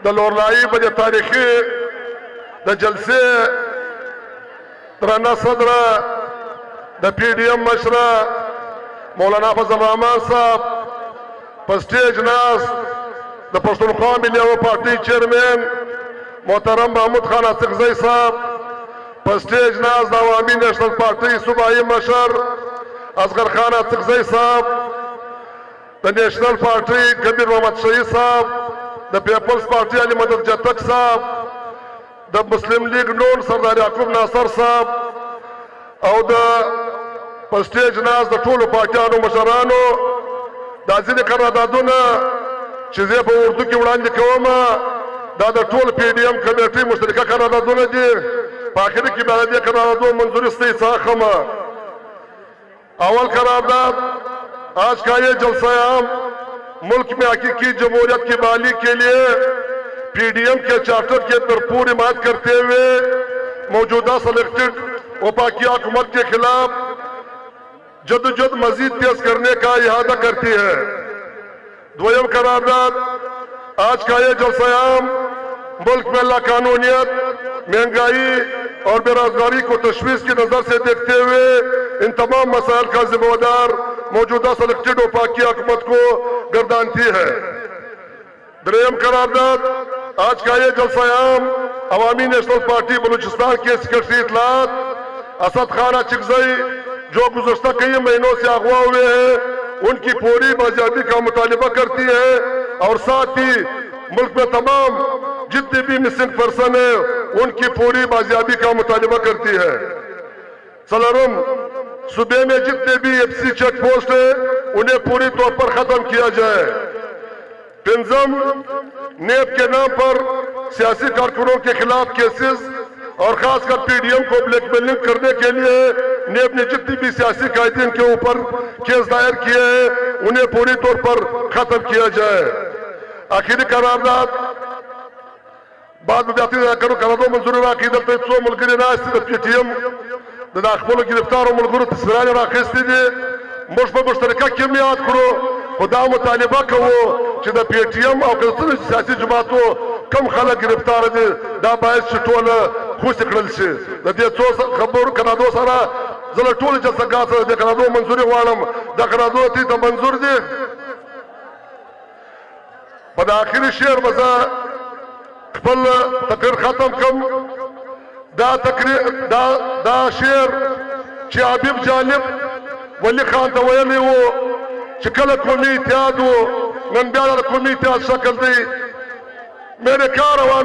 د لورلائی بجے تاریخی د جلسے درانہ صدر د پی ڈی ایم مشرہ مولانا فضل الرحمان صاحب پسٹیج ناز د پښتونخوا ملی پارٹی چیئرمین محترم محمود خان اڅکزئی صاحب پسٹیج ناز د عوامی نیشنل پارٹی صوبائی مشر اصغر خان اڅکزئی صاحب د نیشنل پارٹی کبیر محمد شہید صاحب د پیپلز پارٹی علی مدد جتک صاحب د مسلم لیگ نون سردار یعقوب ناصر صاحب او د پسٹیج ناز د ټولو پارټیانو مشرانو دا ځینې قراردادونه چې زه په اردو کې وړاندې کوم دا د ټول پی ډي ایم کمیټې مشترکه قراردادونه دي په آخر کې بیا د دې قراردادونو منظوري ستاسو څخه اخلم. اول قرارداد آج کا یہ جلسہ عام ملک میں حقیقی جمہوریت کی بحالی کے لیے پی ڈی ایم کے چارٹر کے بھرپور حمایت کرتے ہوئے موجودہ سلیکٹڈ وفاقی حکومت کے خلاف جدوجہد مزید تیز کرنے کا احاطہ کرتی ہے. دویم قرارداد آج کا یہ جلسہ عام ملک میں لاقانونیت مہنگائی اور بے روزگاری کو تشویش کی نظر سے دیکھتے ہوئے ان تمام مسائل کا ذمہ دار موجودہ سلیکٹڈ وفاقی حکومت کو گردانتی ہے. دریم قرارداد آج کا یہ جلسہ عام عوامی نیشنل پارٹی بلوچستان کے سیکرٹری اطلاعات اسد خان اڅکزئی جو گزشتہ کئی مہینوں سے اغوا ہوئے ہیں ان کی فوری بازیابی کا مطالبہ کرتی ہے اور ساتھ ہی ملک میں تمام جتنے بھی مسنگ پرسن ہیں ان کی فوری بازیابی کا مطالبہ کرتی ہے. سلرم صوبے میں جتنے بھی ایف سی چیک پوسٹ ہیں انہیں پوری طور پر ختم کیا جائے. پنزم نیب کے نام پر سیاسی کارکنوں کے خلاف کیسز اور خاص کر پی ڈی ایم کو بلیک میلنگ کرنے کے لیے نیب نے جتنی بھی سیاسی قائدین کے اوپر کیس دائر کیے ہیں انہیں پوری طور پر ختم کیا جائے. آخری قرارداد بعد میں جاتی قرارداد منظور راکی دلتا اتسو ملگری ناستی دا پی ٹی ایم دا اخبرو گرفتار و ملگرو تصویرانی راکستی دی مشبہ مشترکہ کمیات کرو خدا مطالبہ کہو چی دا پی ٹی ایم او کسر سیاسی جماعتو کم خلق گرفتار دی دا باعث چطول خوش اکڑل شی دا دی اتسو خبر قراردو سارا زل طول جلسہ گاسا دی قراردو منظوری غوالم دا قراردو تی دا منظور دی. بدا آخری شعر بزا خپل تقریر ختم کم دا شعر چی عبیب جانب ولی خان تا ویلی ہو چی کل قومی اتحاد ہو نن بیالا قومی اتحاد شکل دی. میرے کارواں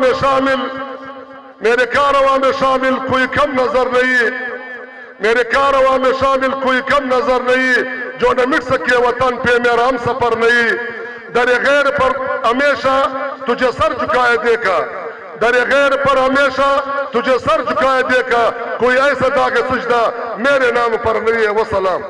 میں شامل کوئی کم نظر نہیں میرے کارواں میں شامل کوئی کم نظر نہیں جو نہ مٹ سکے وطن پہ میرا ہم سفر نہیں. در غیر پر ہمیشہ تجھے سر جھکائے دیکھا در غیر پر ہمیشہ تجھے سر جھکائے دیکھا کوئی ایسا داغ سجدہ میرے نام پر نہیں ہے. وسلام.